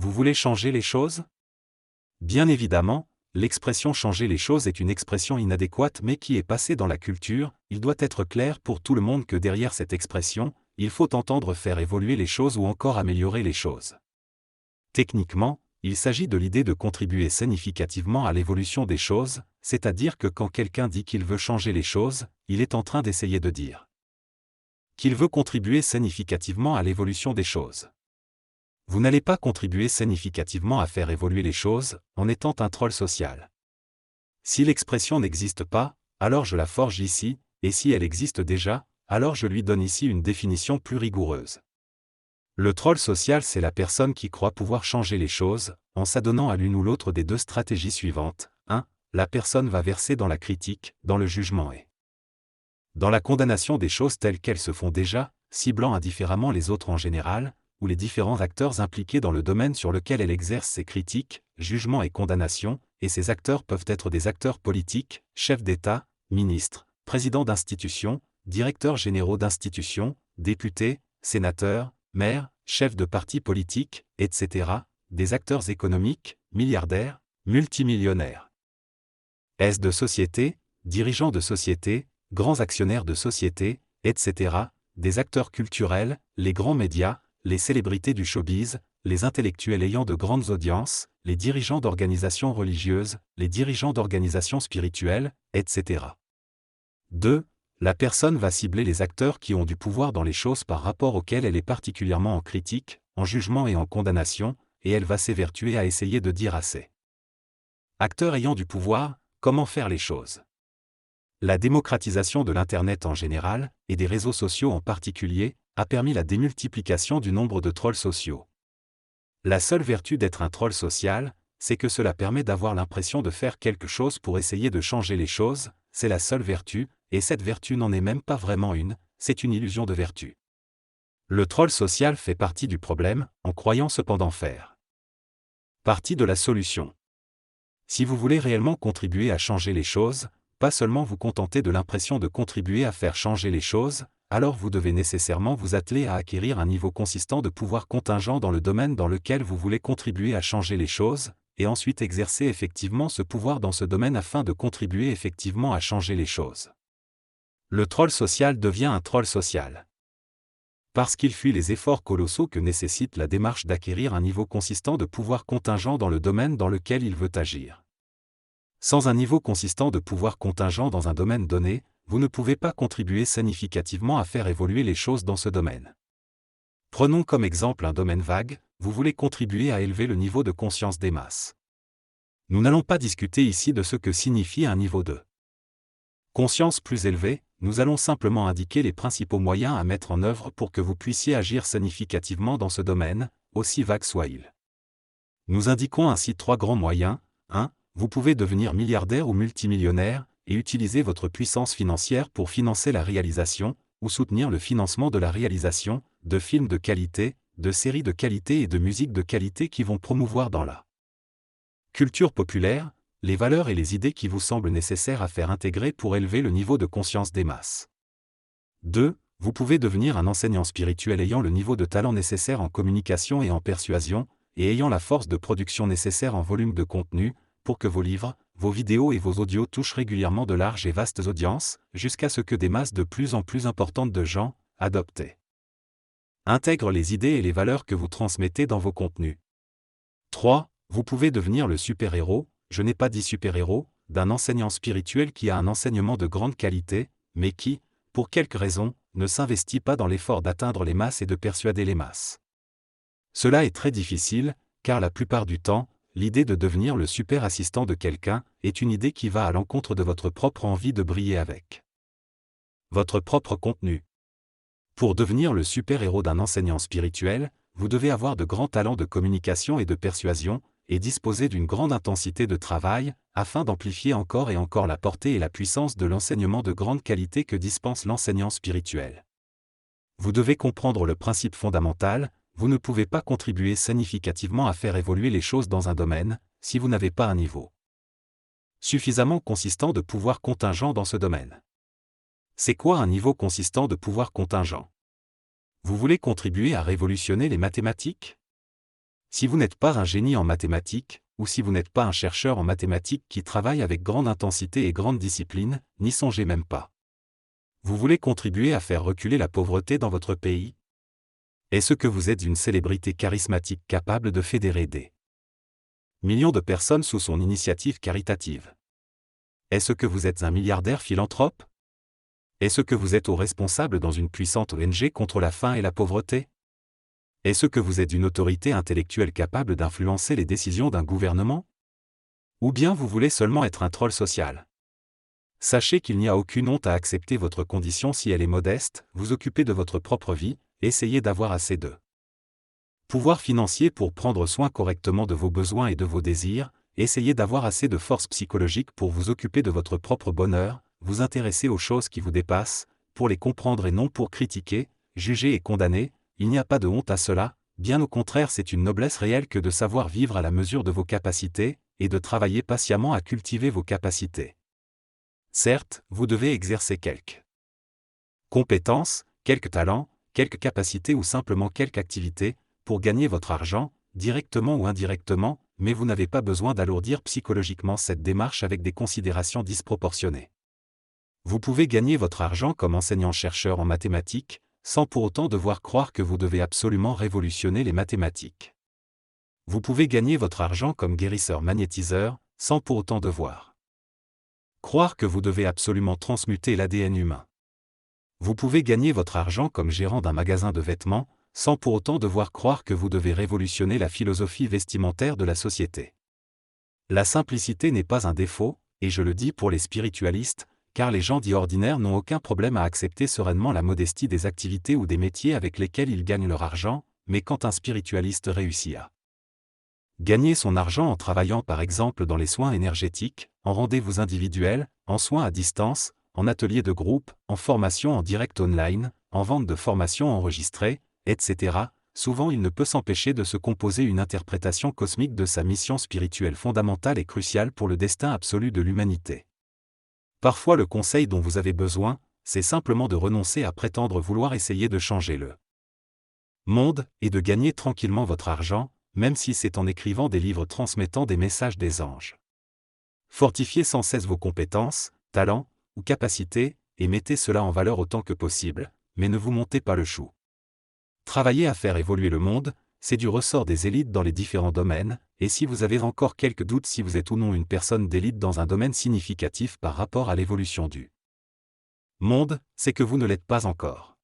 Vous voulez changer les choses? Bien évidemment, l'expression changer les choses est une expression inadéquate mais qui est passée dans la culture. Il doit être clair pour tout le monde que derrière cette expression, il faut entendre faire évoluer les choses ou encore améliorer les choses. Techniquement, il s'agit de l'idée de contribuer significativement à l'évolution des choses, c'est-à-dire que quand quelqu'un dit qu'il veut changer les choses, il est en train d'essayer de dire qu'il veut contribuer significativement à l'évolution des choses. Vous n'allez pas contribuer significativement à faire évoluer les choses en étant un troll social. Si l'expression n'existe pas, alors je la forge ici, et si elle existe déjà, alors je lui donne ici une définition plus rigoureuse. Le troll social, c'est la personne qui croit pouvoir changer les choses, en s'adonnant à l'une ou l'autre des deux stratégies suivantes. 1. La personne va verser dans la critique, dans le jugement et dans la condamnation des choses telles qu'elles se font déjà, ciblant indifféremment les autres en général, ou les différents acteurs impliqués dans le domaine sur lequel elle exerce ses critiques, jugements et condamnations, et ces acteurs peuvent être des acteurs politiques, chefs d'État, ministres, présidents d'institutions, directeurs généraux d'institutions, députés, sénateurs, maires, chefs de partis politiques, etc., des acteurs économiques, milliardaires, multimillionnaires. Est-ce de société, dirigeants de société, grands actionnaires de société, etc., des acteurs culturels, les grands médias, les célébrités du showbiz, les intellectuels ayant de grandes audiences, les dirigeants d'organisations religieuses, les dirigeants d'organisations spirituelles, etc. 2. La personne va cibler les acteurs qui ont du pouvoir dans les choses par rapport auxquelles elle est particulièrement en critique, en jugement et en condamnation, et elle va s'évertuer à essayer de dire à ces acteurs ayant du pouvoir, comment faire les choses. La démocratisation de l'Internet en général, et des réseaux sociaux en particulier, a permis la démultiplication du nombre de trolls sociaux. La seule vertu d'être un troll social, c'est que cela permet d'avoir l'impression de faire quelque chose pour essayer de changer les choses, c'est la seule vertu, et cette vertu n'en est même pas vraiment une, c'est une illusion de vertu. Le troll social fait partie du problème, en croyant cependant faire partie de la solution. Si vous voulez réellement contribuer à changer les choses, pas seulement vous contenter de l'impression de contribuer à faire changer les choses, alors vous devez nécessairement vous atteler à acquérir un niveau consistant de pouvoir contingent dans le domaine dans lequel vous voulez contribuer à changer les choses, et ensuite exercer effectivement ce pouvoir dans ce domaine afin de contribuer effectivement à changer les choses. Le troll social devient un troll social. Parce qu'il fuit les efforts colossaux que nécessite la démarche d'acquérir un niveau consistant de pouvoir contingent dans le domaine dans lequel il veut agir. Sans un niveau consistant de pouvoir contingent dans un domaine donné, vous ne pouvez pas contribuer significativement à faire évoluer les choses dans ce domaine. Prenons comme exemple un domaine vague, vous voulez contribuer à élever le niveau de conscience des masses. Nous n'allons pas discuter ici de ce que signifie un niveau de conscience plus élevé, nous allons simplement indiquer les principaux moyens à mettre en œuvre pour que vous puissiez agir significativement dans ce domaine, aussi vague soit-il. Nous indiquons ainsi 3 grands moyens. 1. Vous pouvez devenir milliardaire ou multimillionnaire, et utiliser votre puissance financière pour financer la réalisation, ou soutenir le financement de la réalisation, de films de qualité, de séries de qualité et de musique de qualité qui vont promouvoir dans la culture populaire, les valeurs et les idées qui vous semblent nécessaires à faire intégrer pour élever le niveau de conscience des masses. 2. Vous pouvez devenir un enseignant spirituel ayant le niveau de talent nécessaire en communication et en persuasion, et ayant la force de production nécessaire en volume de contenu, pour que vos livres, vos vidéos et vos audios touchent régulièrement de larges et vastes audiences, jusqu'à ce que des masses de plus en plus importantes de gens, adoptés, intègrent les idées et les valeurs que vous transmettez dans vos contenus. 3. Vous pouvez devenir le super-héros, je n'ai pas dit super-héros, d'un enseignant spirituel qui a un enseignement de grande qualité, mais qui, pour quelque raison, ne s'investit pas dans l'effort d'atteindre les masses et de persuader les masses. Cela est très difficile, car la plupart du temps, l'idée de devenir le super assistant de quelqu'un est une idée qui va à l'encontre de votre propre envie de briller avec votre propre contenu. Pour devenir le super-héros d'un enseignant spirituel, vous devez avoir de grands talents de communication et de persuasion, et disposer d'une grande intensité de travail, afin d'amplifier encore et encore la portée et la puissance de l'enseignement de grande qualité que dispense l'enseignant spirituel. Vous devez comprendre le principe fondamental, vous ne pouvez pas contribuer significativement à faire évoluer les choses dans un domaine, si vous n'avez pas un niveau suffisamment consistant de pouvoir contingent dans ce domaine. C'est quoi un niveau consistant de pouvoir contingent? Vous voulez contribuer à révolutionner les mathématiques? Si vous n'êtes pas un génie en mathématiques, ou si vous n'êtes pas un chercheur en mathématiques qui travaille avec grande intensité et grande discipline, n'y songez même pas. Vous voulez contribuer à faire reculer la pauvreté dans votre pays? Est-ce que vous êtes une célébrité charismatique capable de fédérer des millions de personnes sous son initiative caritative? Est-ce que vous êtes un milliardaire philanthrope? Est-ce que vous êtes haut responsable dans une puissante ONG contre la faim et la pauvreté? Est-ce que vous êtes une autorité intellectuelle capable d'influencer les décisions d'un gouvernement? Ou bien vous voulez seulement être un troll social? Sachez qu'il n'y a aucune honte à accepter votre condition si elle est modeste, vous occupez de votre propre vie, essayez d'avoir assez de pouvoir financier pour prendre soin correctement de vos besoins et de vos désirs, essayez d'avoir assez de force psychologique pour vous occuper de votre propre bonheur, vous intéresser aux choses qui vous dépassent, pour les comprendre et non pour critiquer, juger et condamner, il n'y a pas de honte à cela, bien au contraire c'est une noblesse réelle que de savoir vivre à la mesure de vos capacités, et de travailler patiemment à cultiver vos capacités. Certes, vous devez exercer quelques compétences, quelques talents, quelques capacités ou simplement quelques activités, pour gagner votre argent, directement ou indirectement, mais vous n'avez pas besoin d'alourdir psychologiquement cette démarche avec des considérations disproportionnées. Vous pouvez gagner votre argent comme enseignant-chercheur en mathématiques, sans pour autant devoir croire que vous devez absolument révolutionner les mathématiques. Vous pouvez gagner votre argent comme guérisseur-magnétiseur, sans pour autant devoir croire que vous devez absolument transmuter l'ADN humain. Vous pouvez gagner votre argent comme gérant d'un magasin de vêtements, sans pour autant devoir croire que vous devez révolutionner la philosophie vestimentaire de la société. La simplicité n'est pas un défaut, et je le dis pour les spiritualistes, car les gens dits ordinaires n'ont aucun problème à accepter sereinement la modestie des activités ou des métiers avec lesquels ils gagnent leur argent, mais quand un spiritualiste réussit à gagner son argent en travaillant par exemple dans les soins énergétiques, en rendez-vous individuels, en soins à distance, en ateliers de groupe, en formation en direct online, en vente de formations enregistrées, etc., souvent il ne peut s'empêcher de se composer une interprétation cosmique de sa mission spirituelle fondamentale et cruciale pour le destin absolu de l'humanité. Parfois le conseil dont vous avez besoin, c'est simplement de renoncer à prétendre vouloir essayer de changer le monde, et de gagner tranquillement votre argent, même si c'est en écrivant des livres transmettant des messages des anges. Fortifiez sans cesse vos compétences, talents, ou capacités, et mettez cela en valeur autant que possible, mais ne vous montez pas le chou. Travailler à faire évoluer le monde, c'est du ressort des élites dans les différents domaines, et si vous avez encore quelques doutes si vous êtes ou non une personne d'élite dans un domaine significatif par rapport à l'évolution du monde, c'est que vous ne l'êtes pas encore.